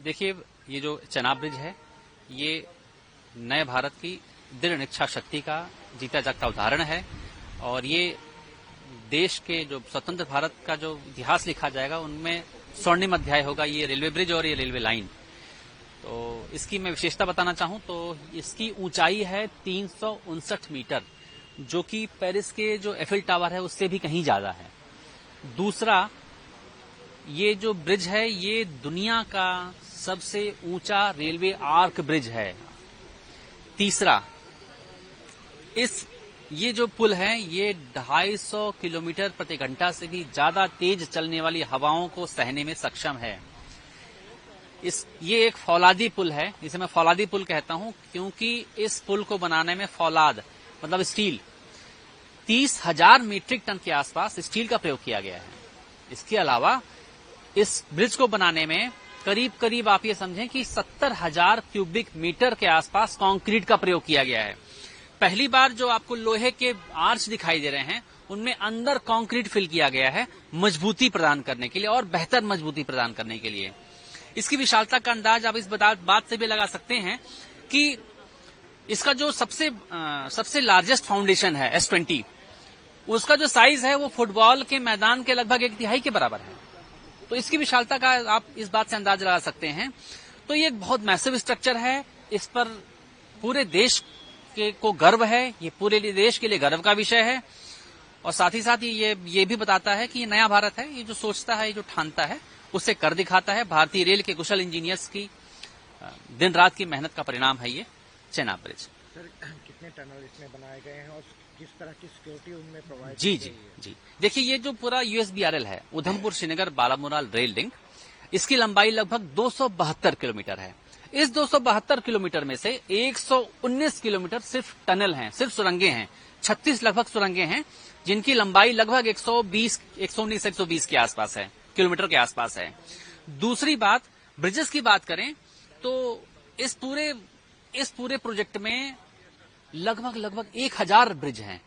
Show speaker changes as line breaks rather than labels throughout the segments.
देखिए, ये जो चेनाब ब्रिज है, ये नए भारत की दृढ़ इच्छा शक्ति का जीता जागता उदाहरण है और ये देश के जो स्वतंत्र भारत का जो इतिहास लिखा जाएगा उनमें स्वर्णिम अध्याय होगा ये रेलवे ब्रिज और ये रेलवे लाइन। तो इसकी मैं विशेषता बताना चाहूं तो इसकी ऊंचाई है 359 मीटर, जो कि पेरिस के जो एफिल टावर है उससे भी कहीं ज्यादा है। दूसरा, ये जो ब्रिज है ये दुनिया का सबसे ऊंचा रेलवे आर्क ब्रिज है। तीसरा, ये जो पुल है ये 250 किलोमीटर प्रति घंटा से भी ज्यादा तेज चलने वाली हवाओं को सहने में सक्षम है। ये एक फौलादी पुल है, जिसे मैं फौलादी पुल कहता हूं क्योंकि इस पुल को बनाने में फौलाद मतलब स्टील 30,000 मीट्रिक टन के आसपास स्टील का प्रयोग किया गया है। इसके अलावा इस ब्रिज को बनाने में करीब करीब आप ये समझें कि 70,000 क्यूबिक मीटर के आसपास कंक्रीट का प्रयोग किया गया है। पहली बार जो आपको लोहे के आर्च दिखाई दे रहे हैं उनमें अंदर कंक्रीट फिल किया गया है मजबूती प्रदान करने के लिए और बेहतर मजबूती प्रदान करने के लिए। इसकी विशालता का अंदाज आप इस बात से भी लगा सकते हैं कि इसका जो सबसे लार्जेस्ट फाउंडेशन है S20, उसका जो साइज है वो फुटबॉल के मैदान के लगभग 1/3 के बराबर है। तो इसकी विशालता का आप इस बात से अंदाज लगा सकते हैं। तो ये एक बहुत मैसिव स्ट्रक्चर है, इस पर पूरे देश को गर्व है, ये पूरे देश के लिए गर्व का विषय है और साथ ही साथ ये भी बताता है कि ये नया भारत है, ये जो सोचता है, ये जो ठानता है उससे कर दिखाता है। भारतीय रेल के कुशल इंजीनियर्स की दिन रात की मेहनत का परिणाम है ये चेनाब ब्रिज।
सर, कितने टनल इसमें बनाए गए हैं और किस तरह की सिक्योरिटी उनमें प्रोवाइड
जी देखिए, ये जो पूरा USBRL है, उधमपुर श्रीनगर बारामूला रेल लिंक, इसकी लंबाई लगभग 272 किलोमीटर है। इस 272 किलोमीटर में से 119 किलोमीटर सिर्फ टनल हैं, सिर्फ सुरंगें हैं। 36 लगभग सुरंगें हैं जिनकी लंबाई लगभग 119-120 के आसपास है, किलोमीटर के आसपास है। दूसरी बात, ब्रिजेस की बात करें तो इस पूरे प्रोजेक्ट में लगभग 1000 ब्रिज हैं।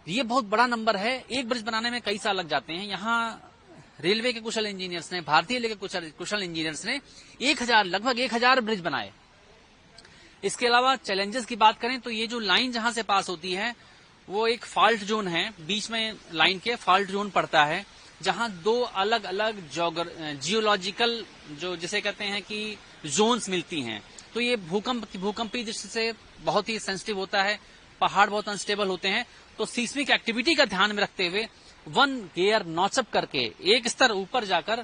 ये बहुत बड़ा नंबर है। एक ब्रिज बनाने में कई साल लग जाते हैं। यहाँ रेलवे के कुशल इंजीनियर्स ने, भारतीय रेलवे के कुशल इंजीनियर्स ने लगभग 1000 ब्रिज बनाए। इसके अलावा चैलेंजेस की बात करें तो ये जो लाइन जहां से पास होती है वो एक फॉल्ट जोन है, बीच में लाइन के फॉल्ट जोन पड़ता है जहां दो अलग अलग जियोलॉजिकल जो जिसे कहते हैं कि जोन्स मिलती हैं। तो ये भूकंपी दृष्टि से बहुत ही सेंसिटिव होता है, पहाड़ बहुत अनस्टेबल होते हैं। तो सीस्मिक एक्टिविटी का ध्यान में रखते हुए 1 गियर नॉचअप करके एक स्तर ऊपर जाकर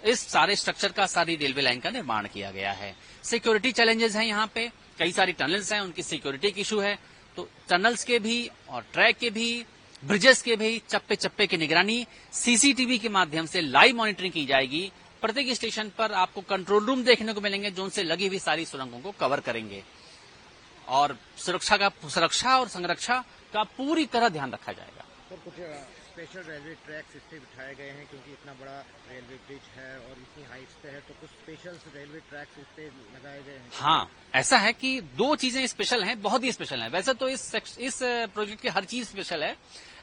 इस सारे स्ट्रक्चर का, सारी रेलवे लाइन का निर्माण किया गया है। सिक्योरिटी चैलेंजेस हैं यहाँ पे, कई सारी टनल्स हैं, उनकी सिक्योरिटी की इशू है। तो टनल्स के भी और ट्रैक के भी, ब्रिजेस के भी चप्पे चप्पे की निगरानी CCTV के माध्यम से लाइव मॉनिटरिंग की जाएगी। प्रत्येक स्टेशन पर आपको कंट्रोल रूम देखने को मिलेंगे जो उनसे लगी हुई सारी सुरंगों को कवर करेंगे और सुरक्षा और संरक्षा का पूरी तरह ध्यान रखा जाएगा।
तो कुछ स्पेशल रेलवे ट्रैक्स इस पे बिठाए गए हैं क्योंकि इतना बड़ा रेलवे ब्रिज है और इतनी हाइट्स पे है, तो कुछ स्पेशल रेलवे ट्रैक्स इस पे लगाए गए हैं।
हाँ, ऐसा है कि 2 चीजें स्पेशल हैं, बहुत ही स्पेशल हैं। वैसे तो इस प्रोजेक्ट की हर चीज स्पेशल है,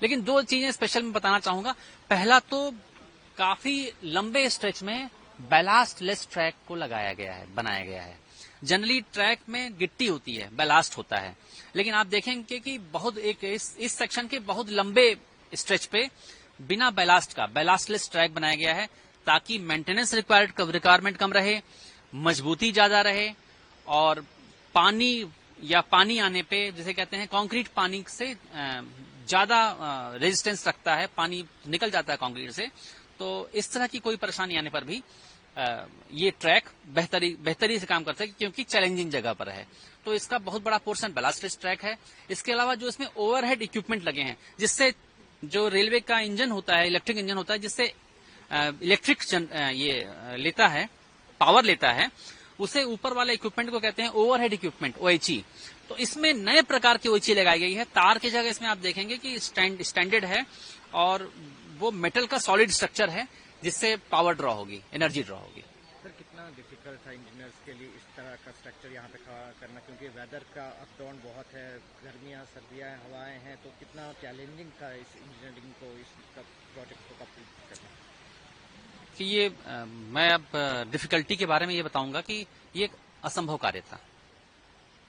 लेकिन 2 चीजें स्पेशल मैं बताना चाहूंगा। पहला तो काफी लंबे स्ट्रेच में बैलास्ट लेस ट्रैक को बनाया गया है। जनरली ट्रैक में गिट्टी होती है, बैलास्ट होता है, लेकिन आप देखेंगे कि इस सेक्शन के बहुत लंबे स्ट्रेच पे बिना बैलास्ट का बैलास्टलेस ट्रैक बनाया गया है ताकि मेंटेनेंस रिक्वायरमेंट कम रहे, मजबूती ज्यादा रहे और पानी आने पे, जिसे कहते हैं कंक्रीट पानी से ज्यादा रेजिस्टेंस रखता है, पानी निकल जाता है कंक्रीट से। तो इस तरह की कोई परेशानी आने पर भी ये ट्रैक बेहतरी से काम करता है क्योंकि चैलेंजिंग जगह पर है। तो इसका बहुत बड़ा पोर्शन बैलास्टलेस ट्रैक है। इसके अलावा जो इसमें ओवरहेड इक्विपमेंट लगे हैं, जिससे जो रेलवे का इंजन होता है, इलेक्ट्रिक इंजन होता है, जिससे लेता है, पावर लेता है, उसे ऊपर वाले इक्विपमेंट को कहते हैं ओवरहेड इक्विपमेंट, OHE। तो इसमें नए प्रकार की OHE लगाई गई है। तार की जगह इसमें आप देखेंगे कि स्टैंडर्ड है और वो मेटल का सॉलिड स्ट्रक्चर है जिससे पावर ड्रॉ होगी, एनर्जी ड्रॉ होगी।
सर, कितना डिफिकल्ट था इंजीनियर्स के लिए इस तरह का स्ट्रक्चर यहाँ पे खड़ा करना, क्योंकि वेदर का अप डाउन बहुत है, गर्मियाँ सर्दियाँ हवाएं हैं, तो कितना चैलेंजिंग था इस इंजीनियरिंग को, इस प्रोजेक्ट को कंप्लीट करना?
कि ये मैं अब डिफिकल्टी के बारे में ये बताऊंगा कि ये एक असंभव कार्य था,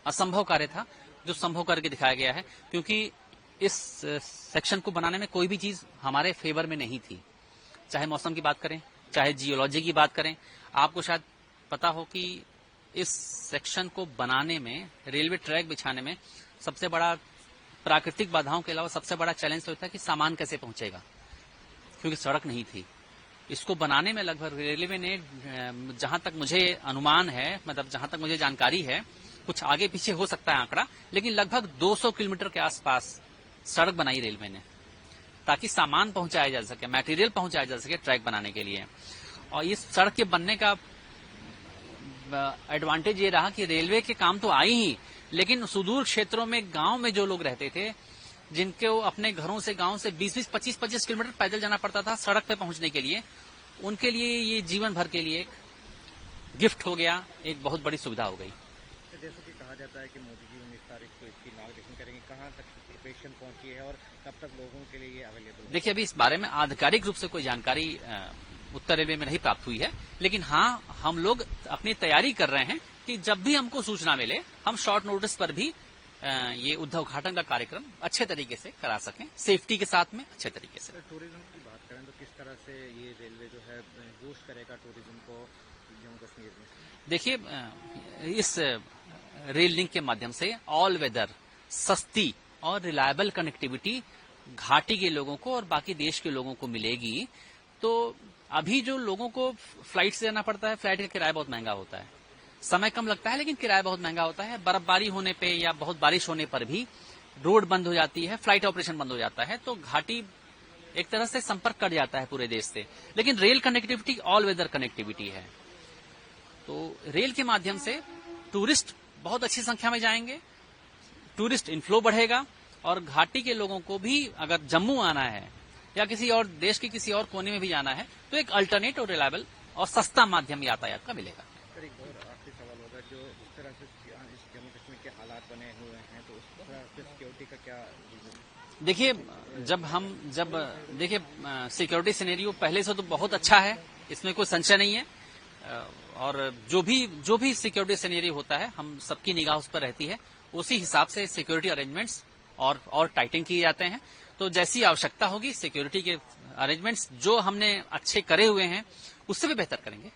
असंभव कार्य था जो संभव करके दिखाया गया है, क्योंकि इस सेक्शन को बनाने में कोई भी चीज हमारे फेवर में नहीं थी। चाहे मौसम की बात करें, चाहे जियोलॉजी की बात करें। आपको शायद पता हो कि इस सेक्शन को बनाने में, रेलवे ट्रैक बिछाने में सबसे बड़ा प्राकृतिक बाधाओं के अलावा सबसे बड़ा चैलेंज तो होता है कि सामान कैसे पहुंचेगा, क्योंकि सड़क नहीं थी। इसको बनाने में लगभग रेलवे ने, जहां तक मुझे अनुमान है, मतलब जहां तक मुझे जानकारी है, कुछ आगे पीछे हो सकता है आंकड़ा, लेकिन लगभग 200 किलोमीटर के आसपास सड़क बनाई रेलवे ने, ताकि सामान पहुंचाया जा सके, मटेरियल पहुंचाया जा सके ट्रैक बनाने के लिए। और इस सड़क के बनने का एडवांटेज ये रहा कि रेलवे के काम तो आई ही, लेकिन सुदूर क्षेत्रों में, गांव में जो लोग रहते थे, जिनको अपने घरों से, गांव से 20-20, 25-25 किलोमीटर पैदल जाना पड़ता था सड़क पे पहुंचने के लिए, उनके लिए ये जीवन भर के लिए एक गिफ्ट हो गया, एक बहुत बड़ी सुविधा हो गई।
जैसे कि कहा जाता है कि मोदी जी 19 तारीख को इसकी इनॉग्रेशन करेंगे, कहाँ तक प्रिपरेशन पहुंची है और कब तक लोगों के लिए ये अवेलेबल है?
देखिए, अभी इस बारे में आधिकारिक रूप से कोई जानकारी उत्तर रेलवे में नहीं प्राप्त हुई है, लेकिन हाँ, हम लोग अपनी तैयारी कर रहे हैं कि जब भी हमको सूचना मिले, हम शॉर्ट नोटिस पर भी ये उद्घाटन का कार्यक्रम अच्छे तरीके से करा सकें, सेफ्टी के साथ में अच्छे तरीके से।
टूरिज्म की बात करें तो किस तरह से ये रेलवे जो है बूस्ट करेगा टूरिज्म को जम्मू कश्मीर में?
देखिए, इस रेल लिंक के माध्यम से ऑल वेदर, सस्ती और रिलायबल कनेक्टिविटी घाटी के लोगों को और बाकी देश के लोगों को मिलेगी। तो अभी जो लोगों को फ्लाइट से जाना पड़ता है, फ्लाइट का किराया बहुत महंगा होता है, समय कम लगता है लेकिन किराया बहुत महंगा होता है। बर्फबारी होने पे या बहुत बारिश होने पर भी रोड बंद हो जाती है, फ्लाइट ऑपरेशन बंद हो जाता है, तो घाटी एक तरह से संपर्क कट जाता है पूरे देश से। लेकिन rail connectivity all weather connectivity है, तो रेल के माध्यम से टूरिस्ट बहुत अच्छी संख्या में जाएंगे, टूरिस्ट इनफ्लो बढ़ेगा, और घाटी के लोगों को भी अगर जम्मू आना है या किसी और देश के किसी और कोने में भी जाना है, तो एक अल्टरनेट और रिलायबल और सस्ता माध्यम यातायात का मिलेगा।
सर, एक और आखिरी सवाल होगा, जो इस तरह से इस जम्मू कश्मीर के हालात बने हुए हैं, तो उस तरह से सिक्योरिटी का क्या रीजन?
देखिए, देखिए सिक्योरिटी सिनेरियो पहले से तो बहुत अच्छा है, इसमें कोई संशय नहीं है, और जो भी सिक्योरिटी सिनेरियो होता है, हम सबकी निगाह उस पर रहती है, उसी हिसाब से सिक्योरिटी अरेंजमेंट्स और टाइटन किए जाते हैं। तो जैसी आवश्यकता होगी, सिक्योरिटी के अरेंजमेंट्स जो हमने अच्छे करे हुए हैं, उससे भी बेहतर करेंगे।